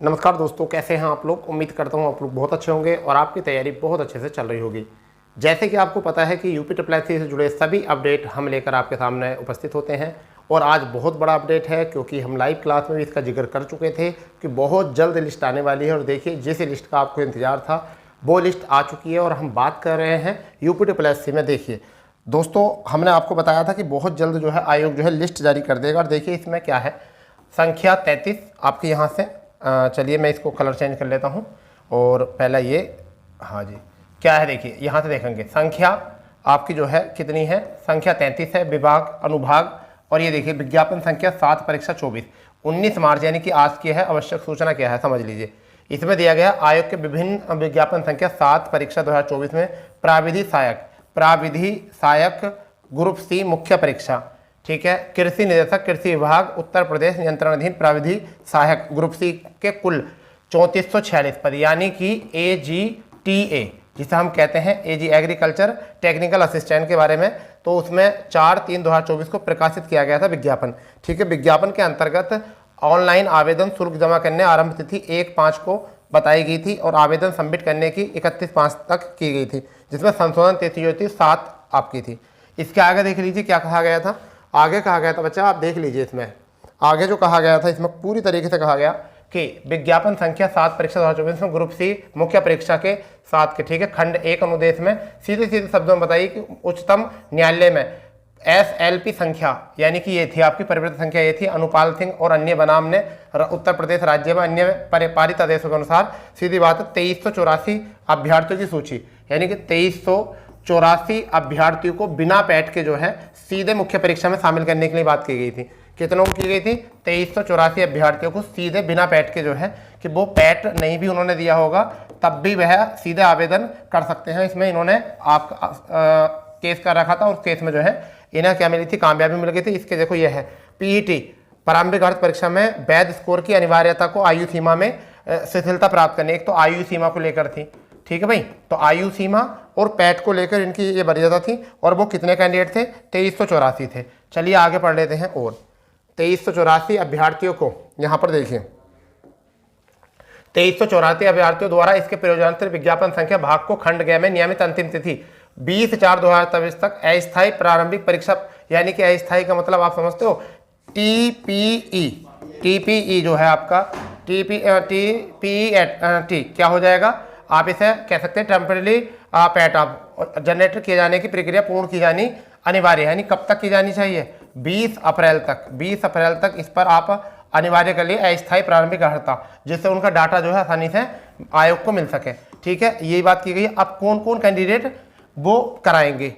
नमस्कार दोस्तों, कैसे हैं आप लोग। उम्मीद करता हूं आप लोग बहुत अच्छे होंगे और आपकी तैयारी बहुत अच्छे से चल रही होगी। जैसे कि आपको पता है कि यूपी ट्रिपल से जुड़े सभी अपडेट हम लेकर आपके सामने उपस्थित होते हैं और आज बहुत बड़ा अपडेट है क्योंकि हम लाइव क्लास में भी इसका जिक्र कर चुके थे कि बहुत जल्द लिस्ट आने वाली है। और देखिए, जिस लिस्ट का आपको इंतजार था वो लिस्ट आ चुकी है और हम बात कर रहे हैं यूपी ट्रिपल में। देखिए दोस्तों, हमने आपको बताया था कि बहुत जल्द जो है आयोग जो है लिस्ट जारी कर देगा। और देखिए इसमें क्या है, संख्या 33 आपके यहाँ से चलिए मैं इसको कलर चेंज कर लेता हूँ। और पहला ये, हाँ जी, क्या है देखिए यहाँ से देखेंगे संख्या आपकी जो है कितनी है, संख्या 33 है, विभाग अनुभाग। और ये देखिए विज्ञापन संख्या 7 परीक्षा 24 19 मार्च यानी कि आज की है। आवश्यक सूचना क्या है समझ लीजिए, इसमें दिया गया आयोग के विभिन्न विज्ञापन संख्या 7 परीक्षा 2024 में प्राविधि सहायक ग्रुप सी मुख्य परीक्षा, ठीक है, कृषि निदेशक कृषि विभाग उत्तर प्रदेश नियंत्रणाधीन प्राविधि सहायक ग्रुप सी के कुल 3446 पद यानी कि AGTA जिसे हम कहते हैं AG एग्रीकल्चर टेक्निकल असिस्टेंट के बारे में। तो उसमें 4/3/2024 को प्रकाशित किया गया था विज्ञापन, ठीक है। विज्ञापन के अंतर्गत ऑनलाइन आवेदन शुल्क जमा करने आरंभ तिथि 1/5 को बताई गई थी और आवेदन सबमिट करने की 31/5 तक की गई थी, जिसमें संशोधन तिथि जो थी 7 आपकी थी। इसके आगे देख लीजिए क्या कहा गया था। आगे कहा गया था बच्चा, आप देख लीजिए इसमें आगे जो कहा गया था, इसमें पूरी तरीके से कहा गया कि विज्ञापन संख्या 7 परीक्षा 2024 में ग्रुप सी मुख्य परीक्षा के 7 के, ठीक है, खंड 1 अनुदेश में सीधे सीधे शब्दों में बताइए कि उच्चतम न्यायालय में SLP संख्या यानी कि ये थी आपकी परिवर्तित संख्या, ये थी अनुपाल सिंह और अन्य बनाम ने उत्तर प्रदेश राज्य में अन्य पारित आदेशों के अनुसार सीधी बात 2384 अभ्यर्थियों की सूची यानी कि 2384 अभ्यर्थियों को बिना पैट के जो है सीधे मुख्य परीक्षा में शामिल करने के लिए बात की गई थी। कितनों को की गई थी? 2384 अभ्यर्थियों को सीधे बिना पैट के जो है कि वो पैट नहीं भी उन्होंने दिया होगा तब भी वह सीधे आवेदन कर सकते हैं। इसमें इन्होंने केस कर रखा था और केस में जो है इन्हें क्या मिली थी, कामयाबी मिल गई थी। इसके देखो ये है PET प्रारंभिक अर्थ परीक्षा में वैध स्कोर की अनिवार्यता को आयु सीमा में शिथिलता प्राप्त करने, एक तो आयु सीमा को लेकर थी, ठीक है भाई, तो आयु सीमा और पैट को लेकर इनकी ये वरीयता थी। और वो कितने कैंडिडेट थे? 2384 थे। चलिए आगे पढ़ लेते हैं। और 2384 अभ्यर्थियों को यहाँ पर देखिए 2384 अभ्यर्थियों द्वारा इसके प्रयोजनांतर विज्ञापन संख्या भाग को खंड गए में नियमित अंतिम तिथि 20/4/2023 तक अस्थायी प्रारंभिक परीक्षा यानी कि अस्थायी का मतलब आप समझते हो TPE जो है आपका TPET क्या हो जाएगा, आप इसे कह सकते हैं टेम्परेरी पैट ऑफ जनरेट किए जाने की प्रक्रिया पूर्ण की जानी अनिवार्य है। यानी कब तक की जानी चाहिए? 20 अप्रैल तक। 20 अप्रैल तक इस पर आप अनिवार्य कर लिए अस्थायी प्रारंभिक अर्हता, जिससे उनका डाटा जो है आसानी से आयोग को मिल सके, ठीक है, यही बात की गई है। अब कौन कौन कैंडिडेट वो कराएंगे,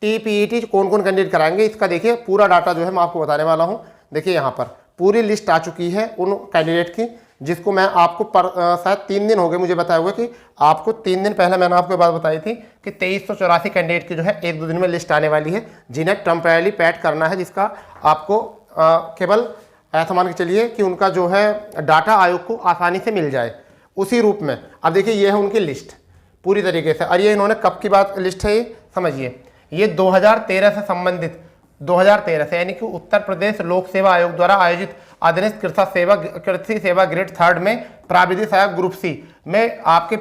TPET कौन कौन कैंडिडेट कराएंगे, इसका देखिए पूरा डाटा जो है मैं आपको बताने वाला हूँ। देखिए यहाँ पर पूरी लिस्ट आ चुकी है उन कैंडिडेट की, जिसको मैं आपको शायद 3 दिन हो गए मुझे बताए हुए कि आपको 3 दिन पहले मैंने आपको बात बताई थी कि 2384 कैंडिडेट की जो है 1-2 दिन में लिस्ट आने वाली है, जिन्हें टेम्परेरी पैट करना है, जिसका आपको केवल ऐसा मान के चलिए कि उनका जो है डाटा आयोग को आसानी से मिल जाए उसी रूप में। अब देखिए ये है उनकी लिस्ट पूरी तरीके से। और ये इन्होंने कब की बात लिस्ट है, ये समझिए, ये 2013 से संबंधित 2013 से यानी कि उत्तर प्रदेश लोक सेवा आयोग द्वारा आयोजित अधीनस्थ कृषि सेवा ग्रेड 3 में प्राविधि सहायक ग्रुप सी में आपके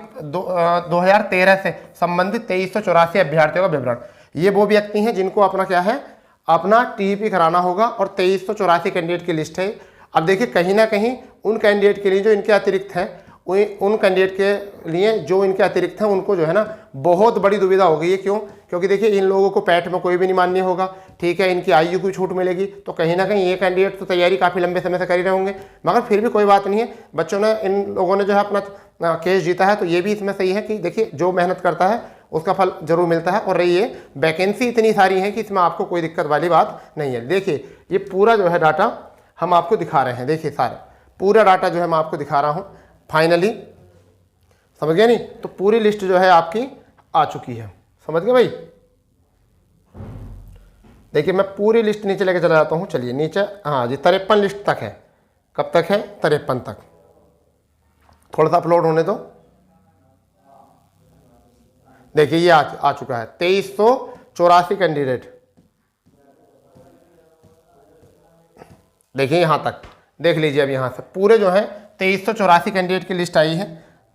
2013 से संबंधित 2384 अभ्यर्थियों का विवरण। ये वो व्यक्ति हैं जिनको अपना क्या है, अपना TEP कराना होगा और 2384 कैंडिडेट की लिस्ट है। अब देखिए कहीं ना कहीं उन कैंडिडेट के लिए जो इनके अतिरिक्त हैं, उन कैंडिडेट के लिए जो इनके अतिरिक्त हैं उनको जो है ना बहुत बड़ी दुविधा हो गई है। क्यों? क्योंकि देखिए इन लोगों को पैट में कोई भी नहीं मान्य होगा, ठीक है, इनकी आयु की छूट मिलेगी। तो कहीं ना कहीं ये कैंडिडेट तो तैयारी काफ़ी लंबे समय से कर ही रहे होंगे, मगर फिर भी कोई बात नहीं है, बच्चों ने इन लोगों ने जो है अपना केस जीता है। तो ये भी इसमें सही है कि देखिए जो मेहनत करता है उसका फल जरूर मिलता है। और ये वैकेंसी इतनी सारी है कि इसमें आपको कोई दिक्कत वाली बात नहीं है। देखिए ये पूरा जो है डाटा हम आपको दिखा रहे हैं, देखिए सारा पूरा डाटा जो है मैं आपको दिखा रहा हूँ। फाइनली समझ गए नहीं? तो पूरी लिस्ट जो है आपकी आ चुकी है, समझ गए भाई। देखिए मैं पूरी लिस्ट नीचे लेके चला जाता हूँ, चलिए नीचे, हाँ जी 53 लिस्ट तक है। कब तक है? 53 तक। थोड़ा सा अपलोड होने दो। देखिए ये आ चुका है 2384 कैंडिडेट। देखिए यहाँ तक देख लीजिए। अब यहाँ से पूरे जो है 2384 कैंडिडेट की लिस्ट आई है,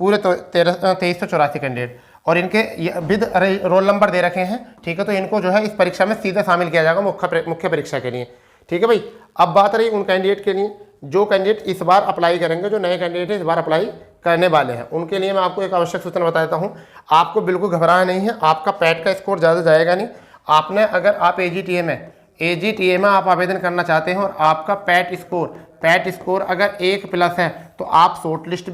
पूरे 2384 कैंडिडेट, और इनके विद रोल नंबर दे रखे हैं, ठीक है। तो इनको जो है इस परीक्षा में सीधे शामिल किया जाएगा मुख्य परीक्षा के लिए, ठीक है भाई। अब बात रही उन कैंडिडेट के लिए जो कैंडिडेट इस बार अप्लाई करेंगे, जो नए कैंडिडेट इस बार अप्लाई करने वाले हैं, उनके लिए मैं आपको एक आवश्यक सूचना बता देता हूँ। आपको बिल्कुल घबराना नहीं है, आपका पैट का स्कोर ज़्यादा जाएगा नहीं। आपने अगर आप AGTA में आप आवेदन करना चाहते हैं और आपका पैट स्कोर अगर 1+ है तो आप शॉर्ट लिस्ट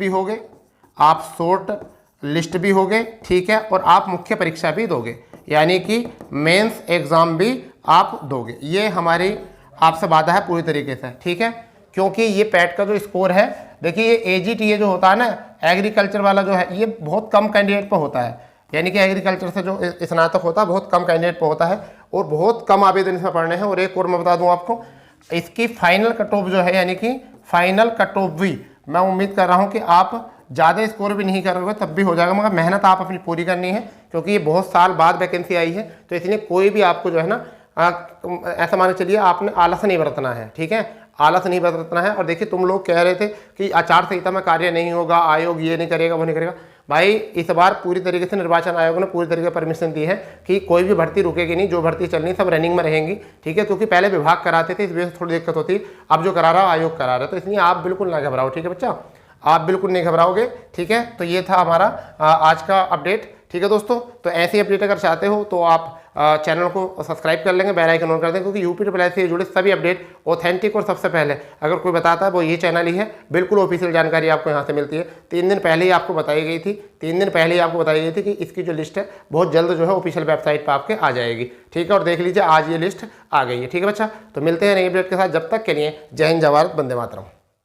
भी होगे, ठीक है। और आप मुख्य परीक्षा भी दोगे, यानी कि मेंस एग्ज़ाम भी आप दोगे। ये हमारी आपसे वादा है पूरी तरीके से, ठीक है। क्योंकि ये पैट का जो स्कोर है, देखिए ये AGTA जो होता है ना, एग्रीकल्चर वाला जो है, ये बहुत कम कैंडिडेट पर होता है, यानी कि एग्रीकल्चर से जो स्नातक होता है बहुत कम कैंडिडेट पर होता है और बहुत कम आवेदन इसमें पढ़ने हैं। और एक और मैं बता दूं आपको, इसकी फाइनल कट ऑफ जो है, यानी कि फाइनल कट ऑफ भी मैं उम्मीद कर रहा हूं कि आप ज़्यादा स्कोर भी नहीं करोगे तब भी हो जाएगा, मगर मेहनत आप अपनी पूरी करनी है, क्योंकि ये बहुत साल बाद वैकेंसी आई है। तो इसलिए कोई भी आपको जो है ना ऐसा मान के चलिए आपने आलस नहीं बरतना है, ठीक है, आलस नहीं बरतना है। और देखिए तुम लोग कह रहे थे कि आचार संहिता में कार्य नहीं होगा, आयोग ये नहीं करेगा वो नहीं करेगा। भाई इस बार पूरी तरीके से निर्वाचन आयोग ने पूरी तरीके से परमिशन दी है कि कोई भी भर्ती रुकेगी नहीं, जो भर्ती चलनी सब रनिंग में रहेंगी, ठीक है। क्योंकि पहले विभाग कराते थे, इस वजह से थोड़ी दिक्कत होती है, अब जो करा रहा आयोग करा रहा है। तो इसलिए आप बिल्कुल ना घबराओ, ठीक है बच्चा, आप बिल्कुल नहीं घबराओगे, ठीक है। तो ये था हमारा आज का अपडेट, ठीक है दोस्तों। तो ऐसी अपडेट अगर चाहते हो तो आप चैनल को सब्सक्राइब कर लेंगे, बेल आइकन ऑन कर दें, क्योंकि UPSSI से जुड़े सभी अपडेट ऑथेंटिक और सबसे पहले अगर कोई बताता है वो ये चैनल ही है। बिल्कुल ऑफिशियल जानकारी आपको यहाँ से मिलती है। 3 दिन पहले ही आपको बताई गई थी कि इसकी जो लिस्ट है बहुत जल्द जो है ऑफिशियल वेबसाइट पर आपके आ जाएगी, ठीक है। और देख लीजिए आज ये लिस्ट आ गई है, ठीक है बच्चा। तो मिलते हैं नई अपडेट के साथ, जब तक के लिए जय हिंद, जय भारत, वंदे मातरम।